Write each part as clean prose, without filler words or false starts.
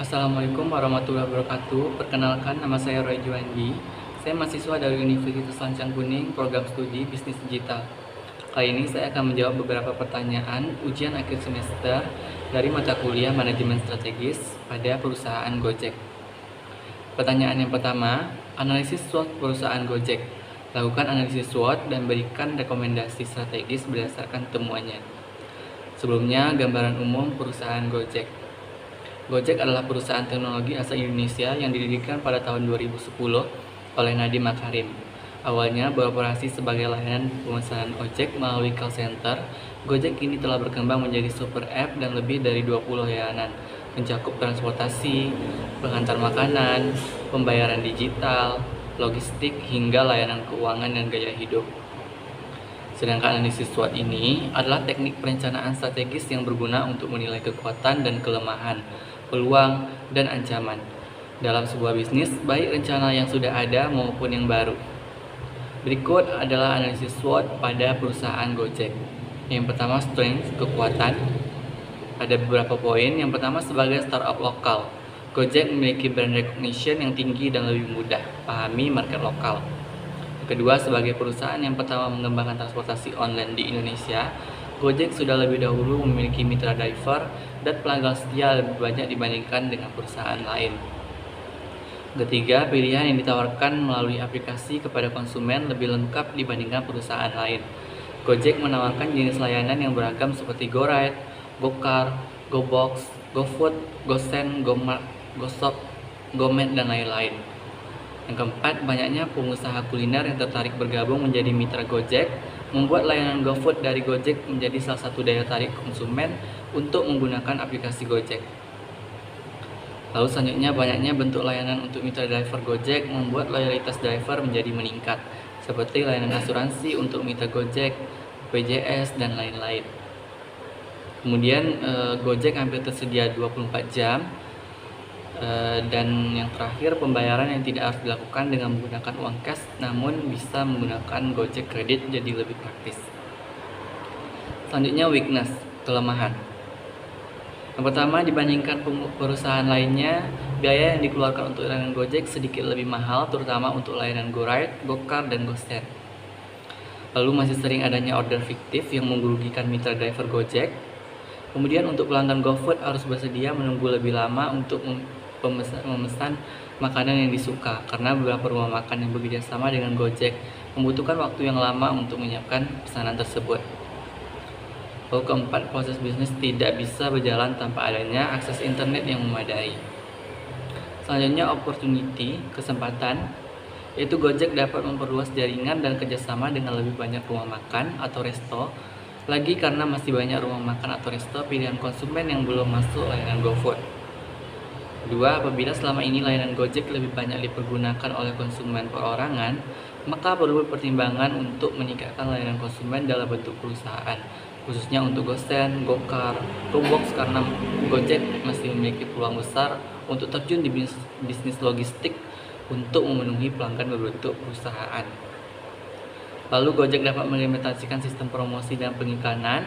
Assalamualaikum warahmatullahi wabarakatuh. Perkenalkan, nama saya Roy Juandi. Saya mahasiswa dari Universitas Lancang Kuning, program studi Bisnis Digital. Kali ini saya akan menjawab beberapa pertanyaan ujian akhir semester dari mata kuliah Manajemen Strategis pada perusahaan Gojek. Pertanyaan yang pertama, analisis SWOT perusahaan Gojek. Lakukan analisis SWOT dan berikan rekomendasi strategis berdasarkan temuannya. Sebelumnya, gambaran umum perusahaan Gojek. Gojek adalah perusahaan teknologi asal Indonesia yang didirikan pada tahun 2010 oleh Nadiem Makarim. Awalnya beroperasi sebagai layanan pemesanan ojek melalui call center. Gojek kini telah berkembang menjadi super app dan lebih dari 20 layanan, mencakup transportasi, pengantar makanan, pembayaran digital, logistik, hingga layanan keuangan dan gaya hidup. Sedangkan analisis SWOT ini adalah teknik perencanaan strategis yang berguna untuk menilai kekuatan dan kelemahan, peluang, dan ancaman dalam sebuah bisnis, baik rencana yang sudah ada maupun yang baru. Berikut adalah analisis SWOT pada perusahaan Gojek. Yang pertama, strength, kekuatan. Ada beberapa poin. Yang pertama, sebagai startup lokal, Gojek memiliki brand recognition yang tinggi dan lebih mudah pahami market lokal. Kedua, sebagai perusahaan yang pertama mengembangkan transportasi online di Indonesia, Gojek sudah lebih dahulu memiliki mitra driver dan pelanggan setia lebih banyak dibandingkan dengan perusahaan lain. Ketiga, pilihan yang ditawarkan melalui aplikasi kepada konsumen lebih lengkap dibandingkan perusahaan lain. Gojek menawarkan jenis layanan yang beragam seperti GoRide, GoCar, GoBox, GoFood, GoSend, GoMart, GoShop, GoMed, dan lain-lain. Yang keempat, banyaknya pengusaha kuliner yang tertarik bergabung menjadi mitra Gojek, membuat layanan GoFood dari Gojek menjadi salah satu daya tarik konsumen untuk menggunakan aplikasi Gojek. Lalu selanjutnya, banyaknya bentuk layanan untuk mitra driver Gojek membuat loyalitas driver menjadi meningkat, seperti layanan asuransi untuk mitra Gojek, BPJS, dan lain-lain. Kemudian Gojek hampir tersedia 24 jam. Dan yang terakhir, pembayaran yang tidak harus dilakukan dengan menggunakan uang cash, namun bisa menggunakan Gojek kredit jadi lebih praktis. Selanjutnya, weakness, kelemahan. Yang pertama, dibandingkan perusahaan lainnya, biaya yang dikeluarkan untuk layanan Gojek sedikit lebih mahal, terutama untuk layanan GoRide, GoCar, dan GoSend. Lalu masih sering adanya order fiktif yang merugikan mitra driver Gojek. Kemudian untuk pelanggan GoFood harus bersedia menunggu lebih lama untuk memesan makanan yang disuka, karena beberapa rumah makan yang bekerja sama dengan Gojek membutuhkan waktu yang lama untuk menyiapkan pesanan tersebut. Lalu keempat, proses bisnis tidak bisa berjalan tanpa adanya akses internet yang memadai. Selanjutnya, opportunity, kesempatan, yaitu Gojek dapat memperluas jaringan dan kerjasama dengan lebih banyak rumah makan atau resto, lagi karena masih banyak rumah makan atau resto pilihan konsumen yang belum masuk layanan GoFood. Kedua, apabila selama ini layanan Gojek lebih banyak dipergunakan oleh konsumen perorangan, maka perlu pertimbangan untuk meningkatkan layanan konsumen dalam bentuk perusahaan, khususnya untuk GoSend, GoCar, GoBox, karena Gojek masih memiliki peluang besar untuk terjun di bisnis logistik untuk memenuhi pelanggan berbentuk perusahaan. Lalu Gojek dapat mengimplementasikan sistem promosi dan pengiklanan.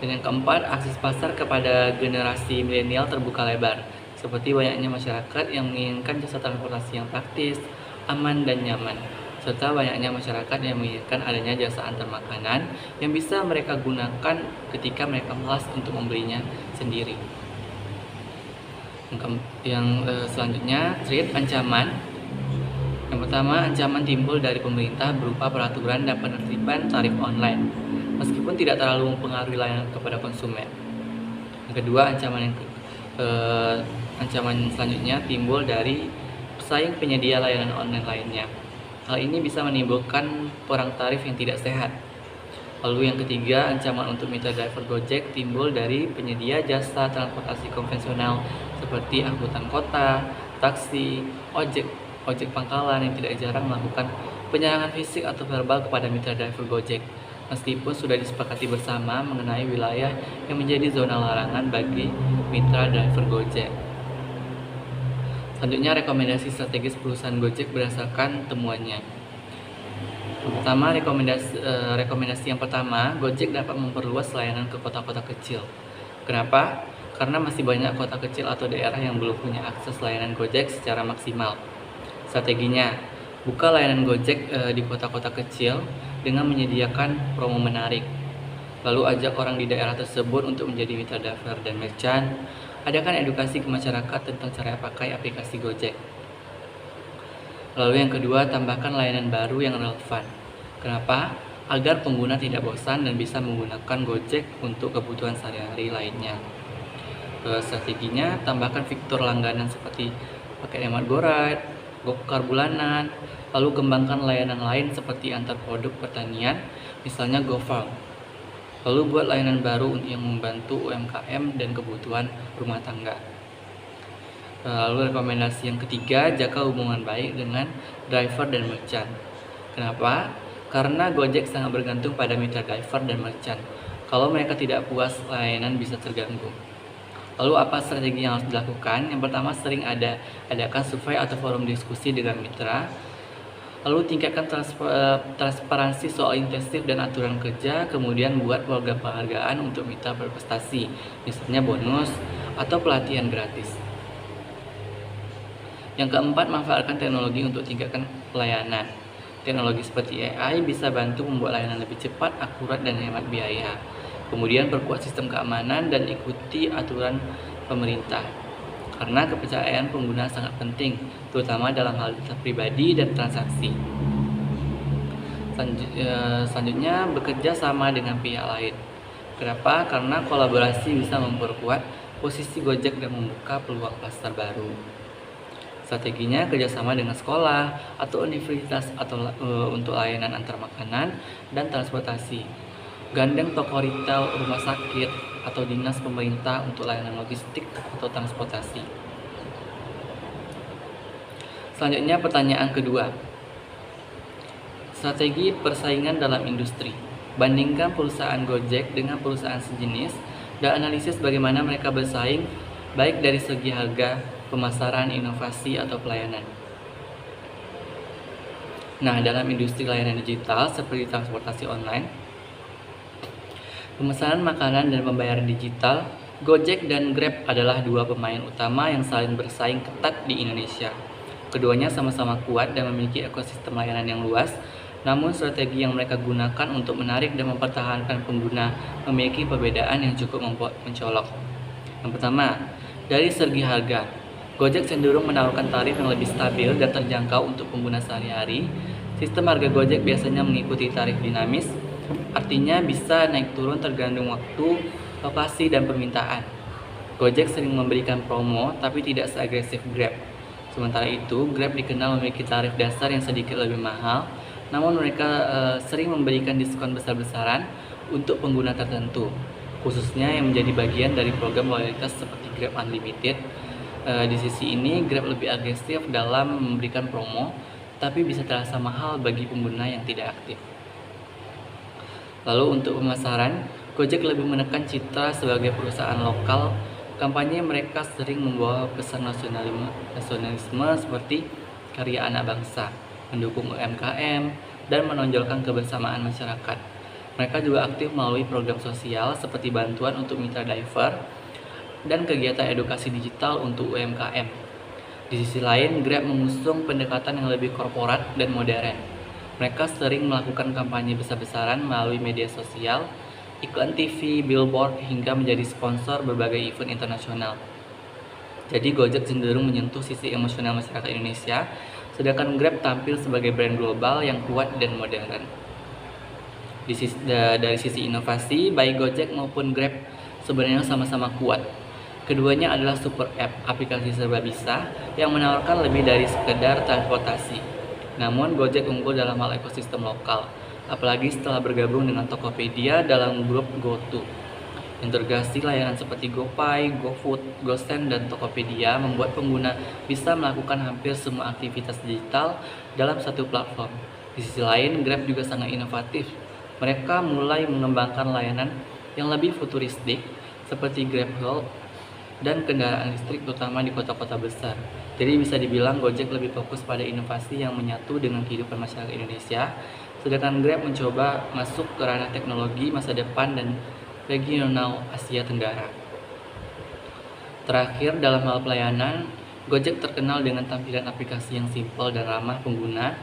Dan yang keempat, akses pasar kepada generasi milenial terbuka lebar, seperti banyaknya masyarakat yang menginginkan jasa transportasi yang praktis, aman, dan nyaman, serta banyaknya masyarakat yang menginginkan adanya jasa antar makanan yang bisa mereka gunakan ketika mereka malas untuk membelinya sendiri. Selanjutnya, threat, ancaman. Yang pertama, ancaman timbul dari pemerintah berupa peraturan dan penertiban tarif online, meskipun tidak terlalu mempengaruhi layanan kepada konsumen. Yang kedua, ancaman selanjutnya timbul dari pesaing penyedia layanan online lainnya. Hal ini bisa menimbulkan perang tarif yang tidak sehat. Lalu yang ketiga, ancaman untuk mitra driver Gojek timbul dari penyedia jasa transportasi konvensional seperti angkutan kota, taksi, ojek pangkalan yang tidak jarang melakukan penyerangan fisik atau verbal kepada mitra driver Gojek, meskipun sudah disepakati bersama mengenai wilayah yang menjadi zona larangan bagi mitra driver Gojek. Selanjutnya, rekomendasi strategis perusahaan Gojek berdasarkan temuannya. Yang pertama, rekomendasi yang pertama, Gojek dapat memperluas layanan ke kota-kota kecil. Kenapa? karena masih banyak kota kecil atau daerah yang belum punya akses layanan Gojek secara maksimal. Strateginya, buka layanan Gojek di kota-kota kecil dengan menyediakan promo menarik. Lalu ajak orang di daerah tersebut untuk menjadi mitra driver dan merchant. Adakan edukasi ke masyarakat tentang cara pakai aplikasi Gojek. Lalu yang kedua, tambahkan layanan baru yang relevan. Kenapa? Agar pengguna tidak bosan dan bisa menggunakan Gojek untuk kebutuhan sehari-hari lainnya. Strateginya, tambahkan fitur langganan seperti paket hemat GoRide, GoCar bulanan, lalu kembangkan layanan lain seperti antar produk pertanian, misalnya GoFarm. Lalu buat layanan baru yang membantu UMKM dan kebutuhan rumah tangga. Lalu rekomendasi yang ketiga, jaga hubungan baik dengan driver dan merchant. Kenapa? Karena Gojek sangat bergantung pada mitra driver dan merchant. Kalau mereka tidak puas, layanan bisa terganggu. Lalu apa strategi yang harus dilakukan? Yang pertama, sering adakan survei atau forum diskusi dengan mitra. Lalu tingkatkan transparansi soal insentif dan aturan kerja. Kemudian buat program penghargaan untuk mitra berprestasi, misalnya bonus atau pelatihan gratis. Yang keempat, manfaatkan teknologi untuk tingkatkan pelayanan. Teknologi seperti AI bisa bantu membuat layanan lebih cepat, akurat, dan hemat biaya. Kemudian perkuat sistem keamanan dan ikuti aturan pemerintah. Karena kepercayaan pengguna sangat penting, terutama dalam hal data pribadi dan transaksi. Selanjutnya, bekerja sama dengan pihak lain. Kenapa? Karena kolaborasi bisa memperkuat posisi Gojek dan membuka peluang pasar baru. Strateginya, kerjasama dengan sekolah atau universitas untuk layanan antar makanan dan transportasi. Gandeng toko retail, rumah sakit, atau dinas pemerintah untuk layanan logistik atau transportasi. Selanjutnya, pertanyaan kedua. Strategi persaingan dalam industri. Bandingkan perusahaan Gojek dengan perusahaan sejenis dan analisis bagaimana mereka bersaing baik dari segi harga, pemasaran, inovasi, atau pelayanan. Nah, dalam industri layanan digital seperti transportasi online, pemesanan makanan dan pembayaran digital, Gojek dan Grab adalah dua pemain utama yang saling bersaing ketat di Indonesia. Keduanya sama-sama kuat dan memiliki ekosistem layanan yang luas, namun strategi yang mereka gunakan untuk menarik dan mempertahankan pengguna memiliki perbedaan yang cukup mencolok. Yang pertama, dari segi harga, Gojek cenderung menawarkan tarif yang lebih stabil dan terjangkau untuk pengguna sehari-hari. Sistem harga Gojek biasanya mengikuti tarif dinamis, artinya bisa naik turun tergantung waktu, lokasi, dan permintaan. Gojek sering memberikan promo, tapi tidak seagresif Grab. Sementara itu, Grab dikenal memiliki tarif dasar yang sedikit lebih mahal, namun mereka sering memberikan diskon besar-besaran untuk pengguna tertentu, khususnya yang menjadi bagian dari program loyalitas seperti Grab Unlimited. Di sisi ini, Grab lebih agresif dalam memberikan promo, tapi bisa terasa mahal bagi pengguna yang tidak aktif. Lalu untuk pemasaran, Gojek lebih menekan citra sebagai perusahaan lokal. Kampanye mereka sering membawa pesan nasionalisme seperti karya anak bangsa, mendukung UMKM, dan menonjolkan kebersamaan masyarakat. Mereka juga aktif melalui program sosial seperti bantuan untuk mitra driver dan kegiatan edukasi digital untuk UMKM. Di sisi lain, Grab mengusung pendekatan yang lebih korporat dan modern. Mereka sering melakukan kampanye besar-besaran melalui media sosial, iklan TV, billboard, hingga menjadi sponsor berbagai event internasional. Jadi Gojek cenderung menyentuh sisi emosional masyarakat Indonesia, sedangkan Grab tampil sebagai brand global yang kuat dan modern. Dari sisi inovasi, baik Gojek maupun Grab sebenarnya sama-sama kuat. Keduanya adalah super app, aplikasi serba bisa yang menawarkan lebih dari sekedar transportasi. Namun Gojek unggul dalam hal ekosistem lokal, apalagi setelah bergabung dengan Tokopedia dalam grup GoTo. Integrasi layanan seperti GoPay, GoFood, GoSend, dan Tokopedia membuat pengguna bisa melakukan hampir semua aktivitas digital dalam satu platform. Di sisi lain, Grab juga sangat inovatif. Mereka mulai mengembangkan layanan yang lebih futuristik seperti GrabHub dan kendaraan listrik terutama di kota-kota besar. Jadi bisa dibilang Gojek lebih fokus pada inovasi yang menyatu dengan kehidupan masyarakat Indonesia, sedangkan Grab mencoba masuk ke ranah teknologi masa depan dan regional Asia Tenggara. Terakhir, dalam hal pelayanan, Gojek terkenal dengan tampilan aplikasi yang simpel dan ramah pengguna.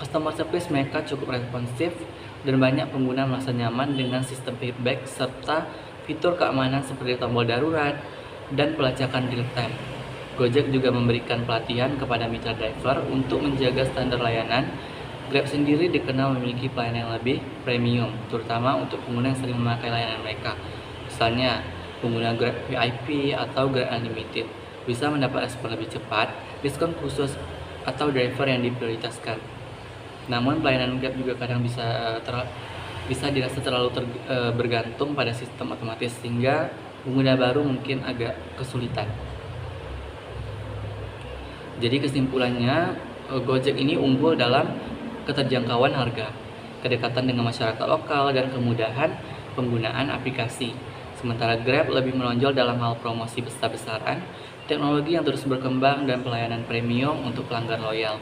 Customer service mereka cukup responsif dan banyak pengguna merasa nyaman dengan sistem feedback serta fitur keamanan seperti tombol darurat dan pelacakan real time. Gojek juga memberikan pelatihan kepada mitra driver untuk menjaga standar layanan. Grab sendiri dikenal memiliki pelayanan yang lebih premium, terutama untuk pengguna yang sering memakai layanan mereka. Misalnya, pengguna Grab VIP atau Grab Unlimited bisa mendapat respon lebih cepat, diskon khusus, atau driver yang diprioritaskan. Namun pelayanan Grab juga kadang bisa dirasa terlalu bergantung pada sistem otomatis sehingga pengguna baru mungkin agak kesulitan. Jadi kesimpulannya, Gojek ini unggul dalam keterjangkauan harga, kedekatan dengan masyarakat lokal, dan kemudahan penggunaan aplikasi. Sementara Grab lebih menonjol dalam hal promosi besar-besaran, teknologi yang terus berkembang, dan pelayanan premium untuk pelanggan loyal.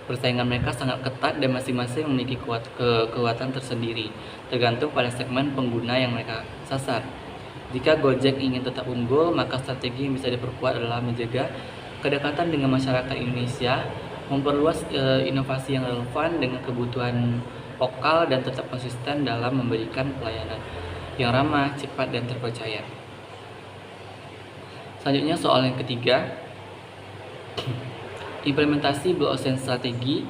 Persaingan mereka sangat ketat dan masing-masing memiliki kekuatan tersendiri, tergantung pada segmen pengguna yang mereka sasar. Jika Gojek ingin tetap unggul, maka strategi yang bisa diperkuat adalah menjaga kedekatan dengan masyarakat Indonesia, memperluas inovasi yang relevan dengan kebutuhan lokal, dan tetap konsisten dalam memberikan pelayanan yang ramah, cepat, dan terpercaya. Selanjutnya soal yang ketiga, implementasi Blue Ocean strategi.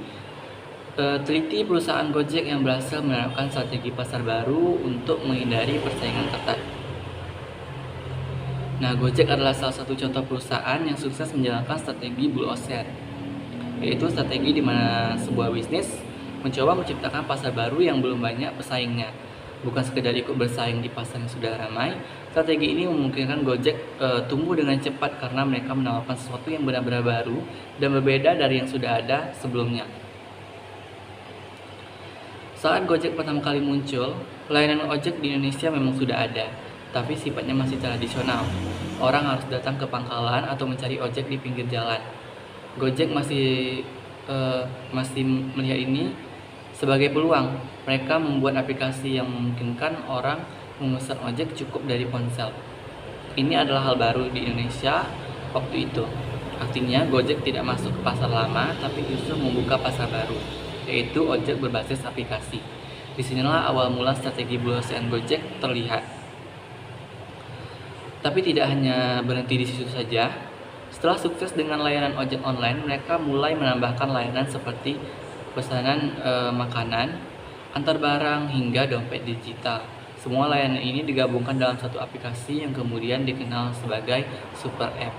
Teliti perusahaan Gojek yang berhasil menerapkan strategi pasar baru untuk menghindari persaingan ketat. Nah, Gojek adalah salah satu contoh perusahaan yang sukses menjalankan strategi Blue Ocean, yaitu strategi di mana sebuah bisnis mencoba menciptakan pasar baru yang belum banyak pesaingnya. Bukan sekedar ikut bersaing di pasar yang sudah ramai, strategi ini memungkinkan Gojek tumbuh dengan cepat karena mereka menawarkan sesuatu yang benar-benar baru dan berbeda dari yang sudah ada sebelumnya. Saat Gojek pertama kali muncul, layanan ojek di Indonesia memang sudah ada, tapi sifatnya masih tradisional. Orang harus datang ke pangkalan atau mencari ojek di pinggir jalan. Gojek masih melihat ini sebagai peluang. Mereka membuat aplikasi yang memungkinkan orang memesan ojek cukup dari ponsel. Ini adalah hal baru di Indonesia waktu itu. Artinya Gojek tidak masuk ke pasar lama, tapi justru membuka pasar baru, yaitu ojek berbasis aplikasi. Disinilah awal mula strategi Blue Ocean Gojek terlihat. Tapi tidak hanya berhenti di situ saja. Setelah sukses dengan layanan ojek online, mereka mulai menambahkan layanan seperti pesanan makanan, antar barang, hingga dompet digital. Semua layanan ini digabungkan dalam satu aplikasi yang kemudian dikenal sebagai Super App.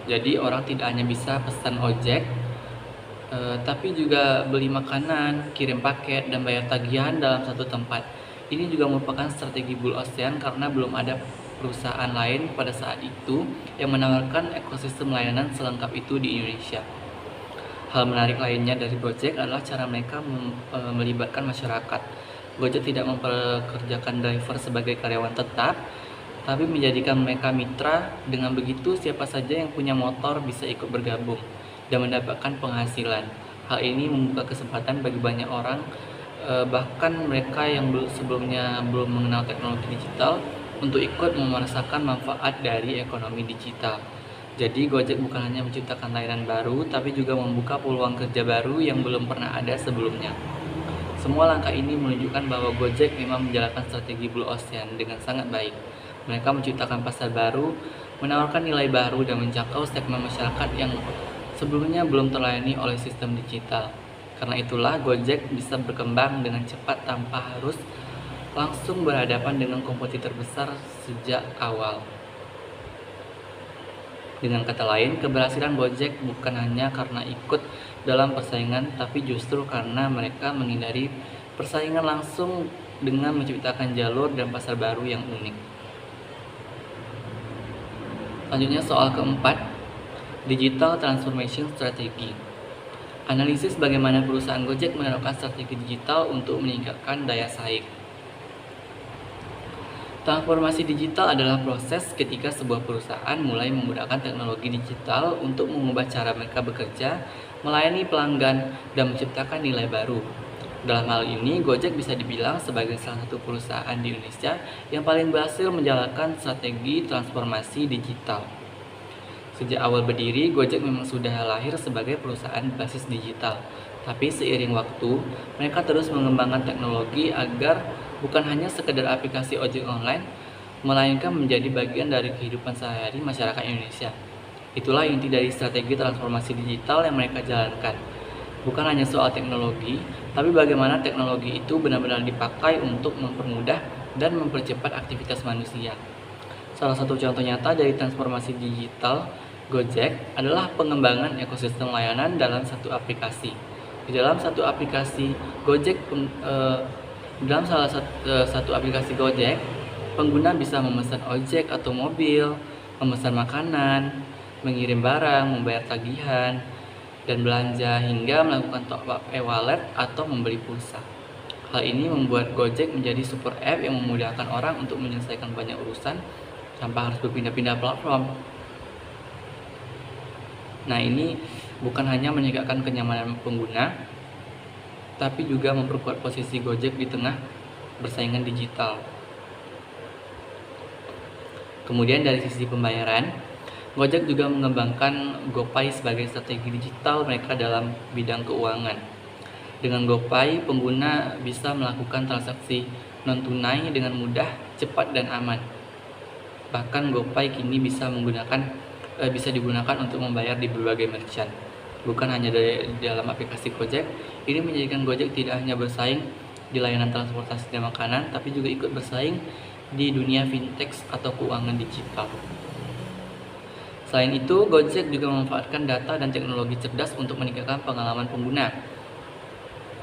Jadi orang tidak hanya bisa pesan ojek, tapi juga beli makanan, kirim paket, dan bayar tagihan dalam satu tempat. Ini juga merupakan strategi Blue Ocean karena belum ada perusahaan lain pada saat itu yang menawarkan ekosistem layanan selengkap itu di Indonesia. Hal menarik lainnya dari Gojek adalah cara mereka melibatkan masyarakat. Gojek tidak mempekerjakan driver sebagai karyawan tetap, tapi menjadikan mereka mitra. Dengan begitu, siapa saja yang punya motor bisa ikut bergabung dan mendapatkan penghasilan. Hal ini membuka kesempatan bagi banyak orang, bahkan mereka yang sebelumnya belum mengenal teknologi digital, untuk ikut merasakan manfaat dari ekonomi digital. Jadi Gojek bukan hanya menciptakan layanan baru, tapi juga membuka peluang kerja baru yang belum pernah ada sebelumnya. Semua langkah ini menunjukkan bahwa Gojek memang menjalankan strategi Blue Ocean dengan sangat baik. Mereka menciptakan pasar baru, menawarkan nilai baru, dan menjangkau segmen masyarakat yang sebelumnya belum terlayani oleh sistem digital. Karena itulah Gojek bisa berkembang dengan cepat tanpa harus langsung berhadapan dengan kompetitor besar sejak awal. Dengan kata lain, keberhasilan Gojek bukan hanya karena ikut dalam persaingan, tapi justru karena mereka menghindari persaingan langsung dengan menciptakan jalur dan pasar baru yang unik. Selanjutnya soal keempat, Digital Transformation Strategy. Analisis bagaimana perusahaan Gojek menerapkan strategi digital untuk meningkatkan daya saing. Transformasi digital adalah proses ketika sebuah perusahaan mulai menggunakan teknologi digital untuk mengubah cara mereka bekerja, melayani pelanggan, dan menciptakan nilai baru. Dalam hal ini, Gojek bisa dibilang sebagai salah satu perusahaan di Indonesia yang paling berhasil menjalankan strategi transformasi digital. Sejak awal berdiri, Gojek memang sudah lahir sebagai perusahaan basis digital. Tapi seiring waktu, mereka terus mengembangkan teknologi agar bukan hanya sekedar aplikasi ojek online, melainkan menjadi bagian dari kehidupan sehari-hari masyarakat Indonesia. Itulah inti dari strategi transformasi digital yang mereka jalankan. Bukan hanya soal teknologi, tapi bagaimana teknologi itu benar-benar dipakai untuk mempermudah dan mempercepat aktivitas manusia. Salah satu contoh nyata dari transformasi digital Gojek adalah pengembangan ekosistem layanan dalam satu aplikasi. Di dalam satu aplikasi Gojek, dalam satu aplikasi Gojek, pengguna bisa memesan ojek atau mobil, memesan makanan, mengirim barang, membayar tagihan, dan belanja hingga melakukan top up e-wallet atau membeli pulsa. Hal ini membuat Gojek menjadi super app yang memudahkan orang untuk menyelesaikan banyak urusan tanpa harus berpindah-pindah platform. Nah, ini bukan hanya meningkatkan kenyamanan pengguna, tapi juga memperkuat posisi Gojek di tengah persaingan digital. Kemudian dari sisi pembayaran, Gojek juga mengembangkan GoPay sebagai strategi digital mereka dalam bidang keuangan. Dengan GoPay, pengguna bisa melakukan transaksi non-tunai dengan mudah, cepat, dan aman. Bahkan GoPay kini bisa digunakan untuk membayar di berbagai merchant. Bukan hanya di dalam aplikasi Gojek, ini menjadikan Gojek tidak hanya bersaing di layanan transportasi dan makanan, tapi juga ikut bersaing di dunia fintech atau keuangan digital. Selain itu, Gojek juga memanfaatkan data dan teknologi cerdas untuk meningkatkan pengalaman pengguna.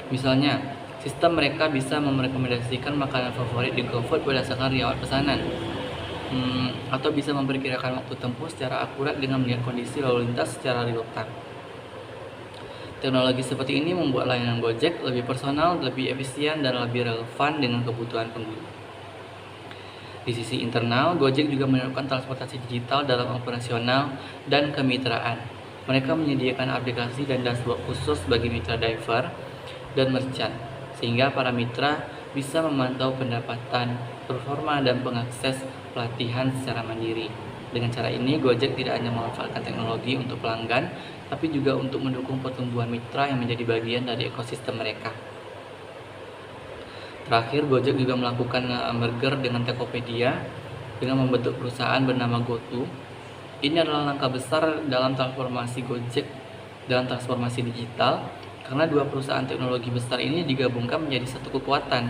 Misalnya, sistem mereka bisa merekomendasikan makanan favorit di GoFood berdasarkan riwayat pesanan, atau bisa memperkirakan waktu tempuh secara akurat dengan melihat kondisi lalu lintas secara real time. Teknologi seperti ini membuat layanan Gojek lebih personal, lebih efisien, dan lebih relevan dengan kebutuhan pengguna. Di sisi internal, Gojek juga menerapkan transportasi digital dalam operasional dan kemitraan. Mereka menyediakan aplikasi dan dashboard khusus bagi mitra driver dan merchant, sehingga para mitra bisa memantau pendapatan, performa, dan mengakses pelatihan secara mandiri. Dengan cara ini, Gojek tidak hanya memanfaatkan teknologi untuk pelanggan, tapi juga untuk mendukung pertumbuhan mitra yang menjadi bagian dari ekosistem mereka. Terakhir, Gojek juga melakukan merger dengan Tokopedia dengan membentuk perusahaan bernama GoTo. Ini adalah langkah besar dalam transformasi Gojek dalam transformasi digital, karena dua perusahaan teknologi besar ini digabungkan menjadi satu kekuatan.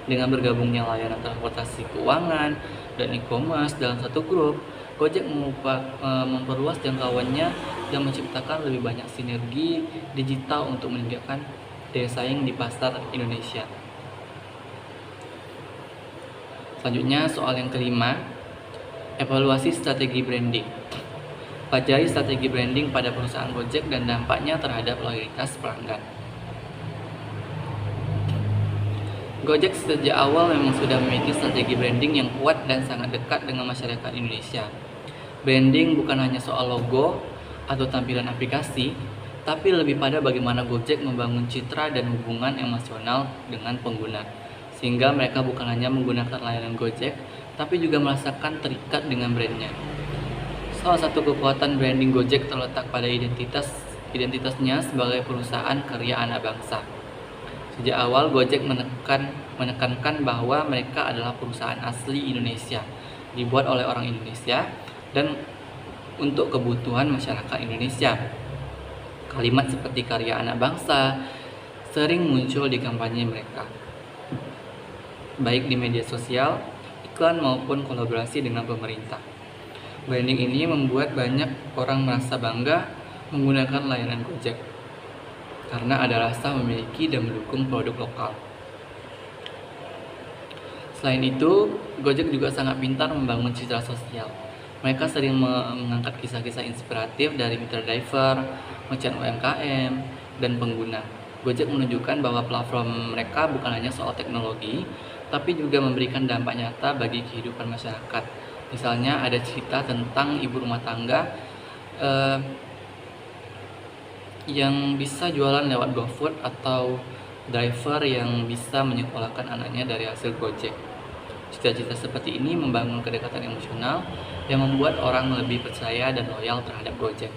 Dengan bergabungnya layanan transportasi keuangan dan e-commerce dalam satu grup, Gojek memperluas jangkauannya dan menciptakan lebih banyak sinergi digital untuk meningkatkan daya saing di pasar Indonesia. Selanjutnya, soal yang kelima, evaluasi strategi branding. Pelajari strategi branding pada perusahaan Gojek dan dampaknya terhadap loyalitas pelanggan. Gojek sejak awal memang sudah memiliki strategi branding yang kuat dan sangat dekat dengan masyarakat Indonesia. Branding bukan hanya soal logo atau tampilan aplikasi, tapi lebih pada bagaimana Gojek membangun citra dan hubungan emosional dengan pengguna, sehingga mereka bukan hanya menggunakan layanan Gojek, tapi juga merasakan terikat dengan brandnya. Salah satu kekuatan branding Gojek terletak pada identitasnya sebagai perusahaan karya anak bangsa. Sejak awal, Gojek menekankan bahwa mereka adalah perusahaan asli Indonesia, dibuat oleh orang Indonesia, dan untuk kebutuhan masyarakat Indonesia. Kalimat seperti karya anak bangsa sering muncul di kampanye mereka, baik di media sosial, iklan, maupun kolaborasi dengan pemerintah. Branding ini membuat banyak orang merasa bangga menggunakan layanan Gojek, karena ada rasa memiliki dan mendukung produk lokal. Selain itu, Gojek juga sangat pintar membangun citra sosial. Mereka sering mengangkat kisah-kisah inspiratif dari mitra driver, merchant UMKM, dan pengguna. Gojek menunjukkan bahwa platform mereka bukan hanya soal teknologi, tapi juga memberikan dampak nyata bagi kehidupan masyarakat. Misalnya ada cerita tentang ibu rumah tangga yang bisa jualan lewat GoFood, atau driver yang bisa menyekolahkan anaknya dari hasil Gojek. Cita-cita seperti ini membangun kedekatan emosional yang membuat orang lebih percaya dan loyal terhadap Gojek.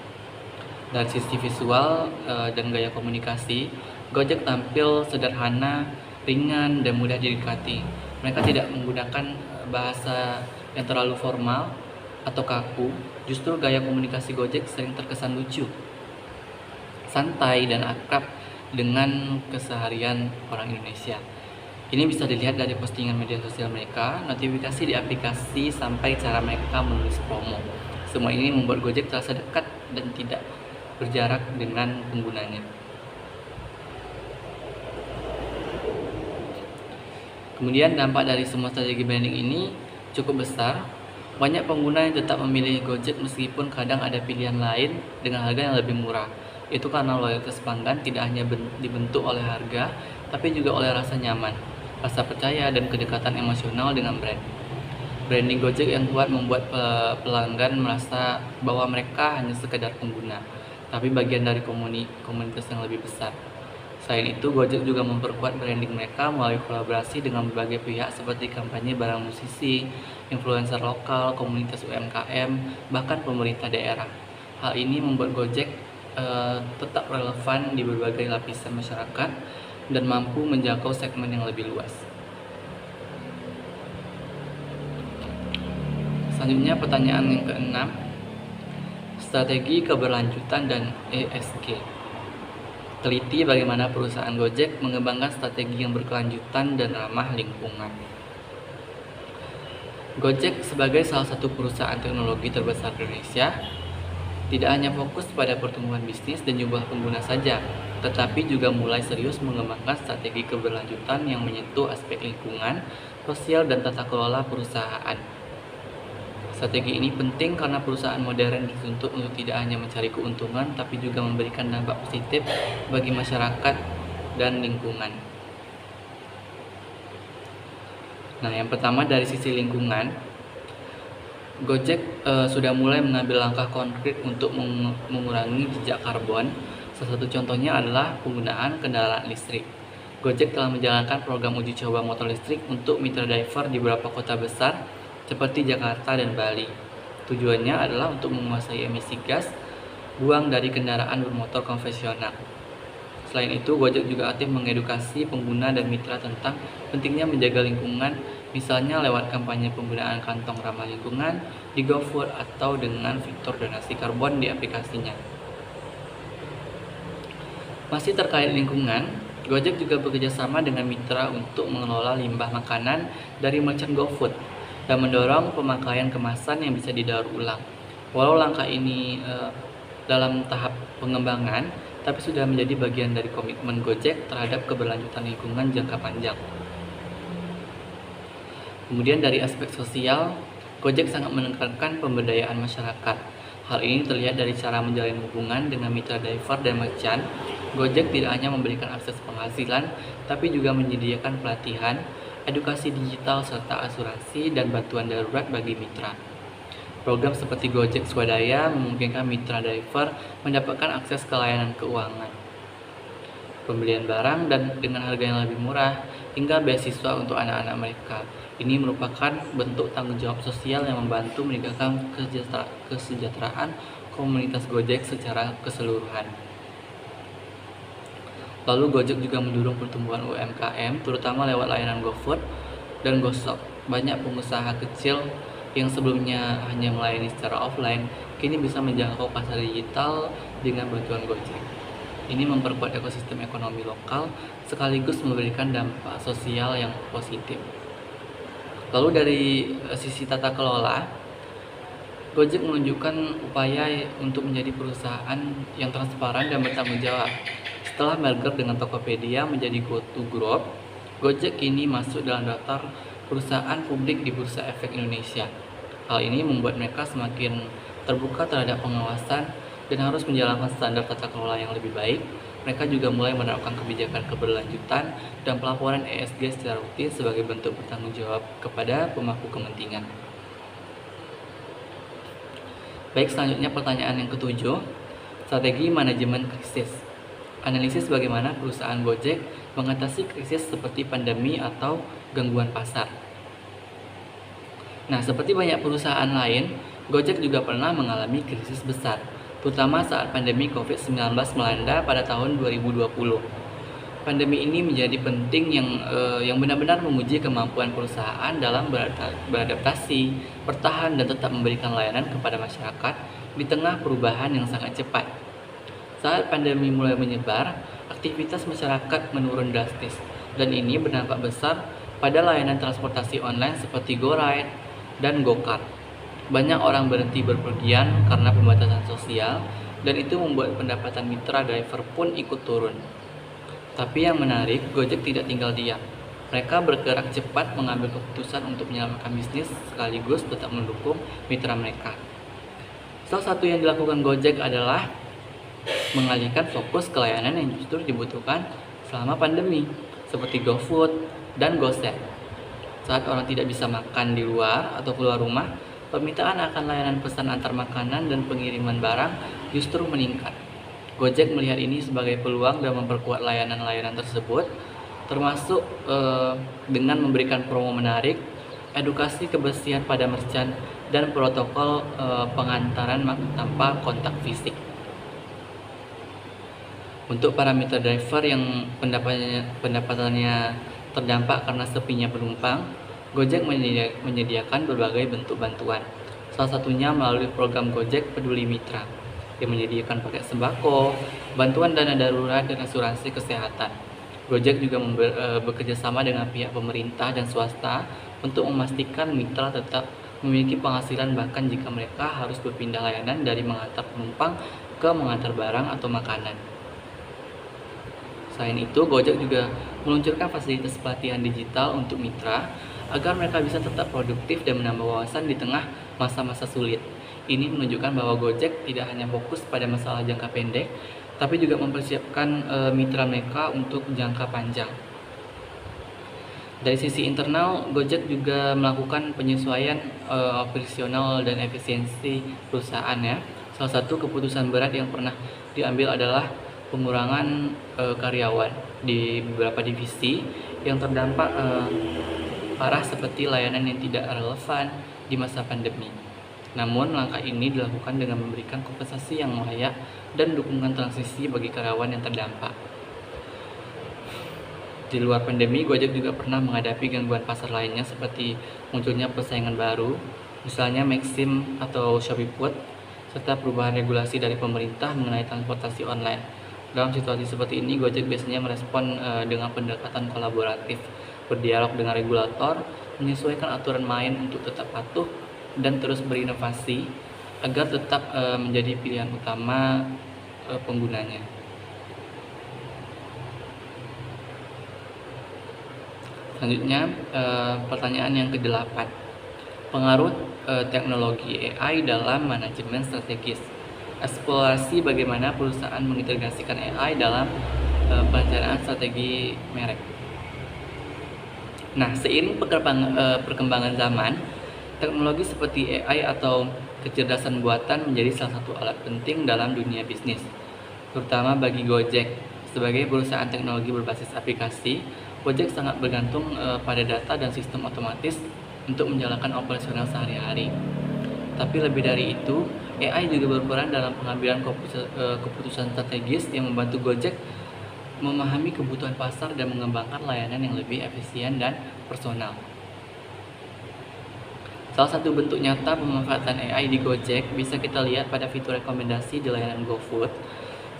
Dari sisi visual dan gaya komunikasi, Gojek tampil sederhana, ringan, dan mudah didekati. Mereka tidak menggunakan bahasa yang terlalu formal atau kaku. Justru gaya komunikasi Gojek sering terkesan lucu, santai, dan akrab dengan keseharian orang Indonesia. Ini bisa dilihat dari postingan media sosial mereka, notifikasi di aplikasi, sampai cara mereka menulis promo. Semua ini membuat Gojek terasa dekat dan tidak berjarak dengan penggunanya. Kemudian dampak dari semua strategi branding ini cukup besar. Banyak pengguna yang tetap memilih Gojek meskipun kadang ada pilihan lain dengan harga yang lebih murah. Itu karena loyalitas pelanggan tidak hanya dibentuk oleh harga, tapi juga oleh rasa nyaman, rasa percaya, dan kedekatan emosional dengan brand. Branding Gojek yang kuat membuat pelanggan merasa bahwa mereka hanya sekedar pengguna, tapi bagian dari komunitas yang lebih besar. Selain itu, Gojek juga memperkuat branding mereka melalui kolaborasi dengan berbagai pihak seperti kampanye barang musisi, influencer lokal, komunitas UMKM, bahkan pemerintah daerah. Hal ini membuat Gojek tetap relevan di berbagai lapisan masyarakat dan mampu menjangkau segmen yang lebih luas. Selanjutnya pertanyaan yang keenam, strategi keberlanjutan dan ESG. Teliti bagaimana perusahaan Gojek mengembangkan strategi yang berkelanjutan dan ramah lingkungan. Gojek sebagai salah satu perusahaan teknologi terbesar di Indonesia tidak hanya fokus pada pertumbuhan bisnis dan jumlah pengguna saja, tetapi juga mulai serius mengembangkan strategi keberlanjutan yang menyentuh aspek lingkungan, sosial, dan tata kelola perusahaan. Strategi ini penting karena perusahaan modern dituntut untuk tidak hanya mencari keuntungan, tapi juga memberikan dampak positif bagi masyarakat dan lingkungan. Nah, yang pertama dari sisi lingkungan, Gojek sudah mulai mengambil langkah konkret untuk mengurangi jejak karbon. Salah satu contohnya adalah penggunaan kendaraan listrik. Gojek telah menjalankan program uji coba motor listrik untuk mitra driver di beberapa kota besar seperti Jakarta dan Bali. Tujuannya adalah untuk menguasai emisi gas buang dari kendaraan bermotor konvensional. Selain itu, Gojek juga aktif mengedukasi pengguna dan mitra tentang pentingnya menjaga lingkungan, misalnya lewat kampanye penggunaan kantong ramah lingkungan di GoFood atau dengan fitur donasi karbon di aplikasinya. Masih terkait lingkungan, Gojek juga bekerjasama dengan mitra untuk mengelola limbah makanan dari merchant GoFood dan mendorong pemakaian kemasan yang bisa didaur ulang. Walau langkah ini dalam tahap pengembangan, tapi sudah menjadi bagian dari komitmen Gojek terhadap keberlanjutan lingkungan jangka panjang. Kemudian dari aspek sosial, Gojek sangat menekankan pemberdayaan masyarakat. Hal ini terlihat dari cara menjalin hubungan dengan mitra driver dan merchant. Gojek tidak hanya memberikan akses penghasilan, tapi juga menyediakan pelatihan, edukasi digital, serta asuransi dan bantuan darurat bagi mitra. Program seperti Gojek Swadaya memungkinkan mitra driver mendapatkan akses ke layanan keuangan, pembelian barang dan dengan harga yang lebih murah, hingga beasiswa untuk anak-anak mereka. Ini merupakan bentuk tanggung jawab sosial yang membantu meningkatkan kesejahteraan komunitas Gojek secara keseluruhan. Lalu Gojek juga mendorong pertumbuhan UMKM, terutama lewat layanan GoFood dan GoShop. Banyak pengusaha kecil yang sebelumnya hanya melayani secara offline, kini bisa menjangkau pasar digital dengan bantuan Gojek. Ini memperkuat ekosistem ekonomi lokal, sekaligus memberikan dampak sosial yang positif. Lalu dari sisi tata kelola, Gojek menunjukkan upaya untuk menjadi perusahaan yang transparan dan bertanggung jawab. Setelah merger dengan Tokopedia menjadi GoTo Group, Gojek kini masuk dalam daftar perusahaan publik di Bursa Efek Indonesia. Hal ini membuat mereka semakin terbuka terhadap pengawasan dan harus menjalankan standar tata kelola yang lebih baik. Mereka juga mulai menerapkan kebijakan keberlanjutan dan pelaporan ESG secara rutin sebagai bentuk bertanggung jawab kepada pemangku kepentingan. Baik, selanjutnya pertanyaan yang ketujuh, strategi manajemen krisis. Analisis bagaimana perusahaan Gojek mengatasi krisis seperti pandemi atau gangguan pasar. Nah, seperti banyak perusahaan lain, Gojek juga pernah mengalami krisis besar, terutama saat pandemi COVID-19 melanda pada tahun 2020. Pandemi ini menjadi penting yang benar-benar menguji kemampuan perusahaan dalam beradaptasi, bertahan, dan tetap memberikan layanan kepada masyarakat di tengah perubahan yang sangat cepat. Saat pandemi mulai menyebar, aktivitas masyarakat menurun drastis, dan ini berdampak besar pada layanan transportasi online seperti GoRide dan GoCar. Banyak orang berhenti berpergian karena pembatasan sosial, dan itu membuat pendapatan mitra driver pun ikut turun. Tapi yang menarik, Gojek tidak tinggal diam. Mereka bergerak cepat mengambil keputusan untuk menyelamatkan bisnis sekaligus tetap mendukung mitra mereka. Salah satu yang dilakukan Gojek adalah mengalihkan fokus ke layanan yang justru dibutuhkan selama pandemi, seperti GoFood dan GoShare. Saat orang tidak bisa makan di luar atau keluar rumah, permintaan akan layanan pesan antar makanan dan pengiriman barang justru meningkat. Gojek melihat ini sebagai peluang dan memperkuat layanan-layanan tersebut, termasuk dengan memberikan promo menarik, edukasi kebersihan pada merchant, dan protokol pengantaran tanpa kontak fisik. Untuk para mitra driver yang pendapatannya terdampak karena sepinya penumpang, Gojek menyediakan berbagai bentuk bantuan. Salah satunya melalui program Gojek Peduli Mitra yang menyediakan paket sembako, bantuan dana darurat, dan asuransi kesehatan. Gojek juga bekerja sama dengan pihak pemerintah dan swasta untuk memastikan mitra tetap memiliki penghasilan bahkan jika mereka harus berpindah layanan dari mengantar penumpang ke mengantar barang atau makanan. Selain itu, Gojek juga meluncurkan fasilitas pelatihan digital untuk mitra agar mereka bisa tetap produktif dan menambah wawasan di tengah masa-masa sulit. Ini menunjukkan bahwa Gojek tidak hanya fokus pada masalah jangka pendek, tapi juga mempersiapkan mitra mereka untuk jangka panjang. Dari sisi internal, Gojek juga melakukan penyesuaian operasional dan efisiensi perusahaan ya. Salah satu keputusan berat yang pernah diambil adalah pengurangan karyawan di beberapa divisi yang terdampak parah seperti layanan yang tidak relevan di masa pandemi. Namun, langkah ini dilakukan dengan memberikan kompensasi yang layak dan dukungan transisi bagi karyawan yang terdampak. Di luar pandemi, Gojek juga pernah menghadapi gangguan pasar lainnya seperti munculnya persaingan baru, misalnya Maxim atau ShopeeFood, serta perubahan regulasi dari pemerintah mengenai transportasi online. Dalam situasi seperti ini, Gojek biasanya merespon dengan pendekatan kolaboratif, berdialog dengan regulator, menyesuaikan aturan main untuk tetap patuh dan terus berinovasi agar tetap menjadi pilihan utama penggunanya. Selanjutnya, pertanyaan yang ke-8. Pengaruh teknologi AI dalam manajemen strategis. Eksplorasi bagaimana perusahaan mengintegrasikan AI dalam perencanaan strategi merek. Nah, seiring perkembangan zaman, teknologi seperti AI atau kecerdasan buatan menjadi salah satu alat penting dalam dunia bisnis, terutama bagi Gojek. Sebagai perusahaan teknologi berbasis aplikasi, Gojek sangat bergantung pada data dan sistem otomatis untuk menjalankan operasional sehari-hari. Tapi lebih dari itu, AI juga berperan dalam pengambilan keputusan strategis yang membantu Gojek memahami kebutuhan pasar dan mengembangkan layanan yang lebih efisien dan personal. Salah satu bentuk nyata pemanfaatan AI di Gojek bisa kita lihat pada fitur rekomendasi di layanan GoFood.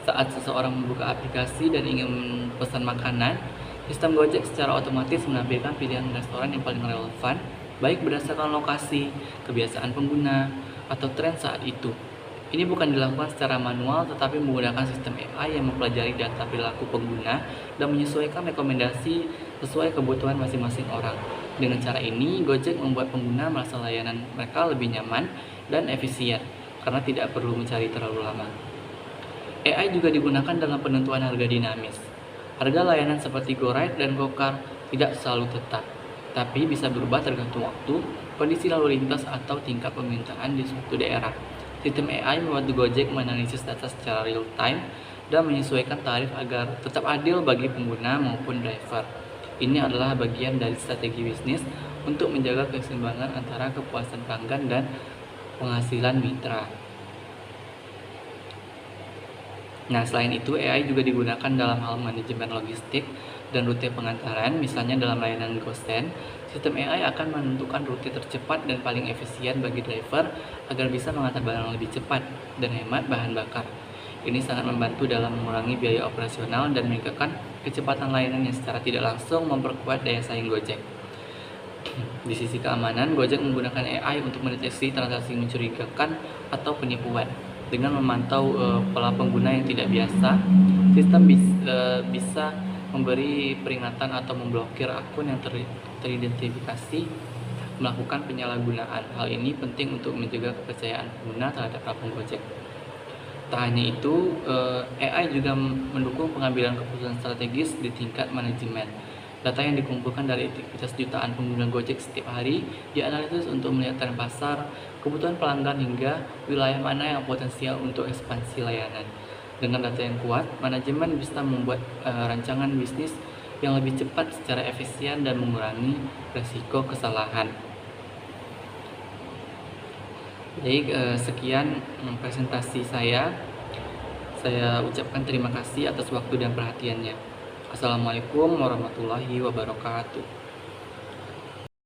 Saat seseorang membuka aplikasi dan ingin pesan makanan, sistem Gojek secara otomatis menampilkan pilihan restoran yang paling relevan, baik berdasarkan lokasi, kebiasaan pengguna, atau tren saat itu. Ini bukan dilakukan secara manual, tetapi menggunakan sistem AI yang mempelajari data perilaku pengguna dan menyesuaikan rekomendasi sesuai kebutuhan masing-masing orang. Dengan cara ini, Gojek membuat pengguna merasa layanan mereka lebih nyaman dan efisien karena tidak perlu mencari terlalu lama. AI juga digunakan dalam penentuan harga dinamis. Harga layanan seperti GoRide dan GoCar tidak selalu tetap, tapi bisa berubah tergantung waktu, kondisi lalu lintas, atau tingkat permintaan di suatu daerah. Sistem AI membantu Gojek menganalisis data secara real time dan menyesuaikan tarif agar tetap adil bagi pengguna maupun driver. Ini adalah bagian dari strategi bisnis untuk menjaga keseimbangan antara kepuasan pelanggan dan penghasilan mitra. Nah, selain itu, AI juga digunakan dalam hal manajemen logistik dan rute pengantaran. Misalnya dalam layanan GoSend, sistem AI akan menentukan rute tercepat dan paling efisien bagi driver agar bisa mengantar barang lebih cepat dan hemat bahan bakar. Ini sangat membantu dalam mengurangi biaya operasional dan meningkatkan kecepatan layanan yang secara tidak langsung memperkuat daya saing Gojek. Di sisi keamanan, Gojek menggunakan AI untuk mendeteksi transaksi mencurigakan atau penipuan. Dengan memantau pola pengguna yang tidak biasa, sistem bisa memberi peringatan atau memblokir akun yang teridentifikasi melakukan penyalahgunaan. Hal ini penting untuk menjaga kepercayaan pengguna terhadap platform Gojek. Tak hanya itu, AI juga mendukung pengambilan keputusan strategis di tingkat manajemen. Data yang dikumpulkan dari aktivitas jutaan pengguna Gojek setiap hari dianalisis untuk melihat tren pasar, kebutuhan pelanggan hingga wilayah mana yang potensial untuk ekspansi layanan. Dengan data yang kuat, manajemen bisa membuat rancangan bisnis yang lebih cepat secara efisien dan mengurangi resiko kesalahan. Baik, sekian presentasi saya. Saya ucapkan terima kasih atas waktu dan perhatiannya. Assalamualaikum warahmatullahi wabarakatuh.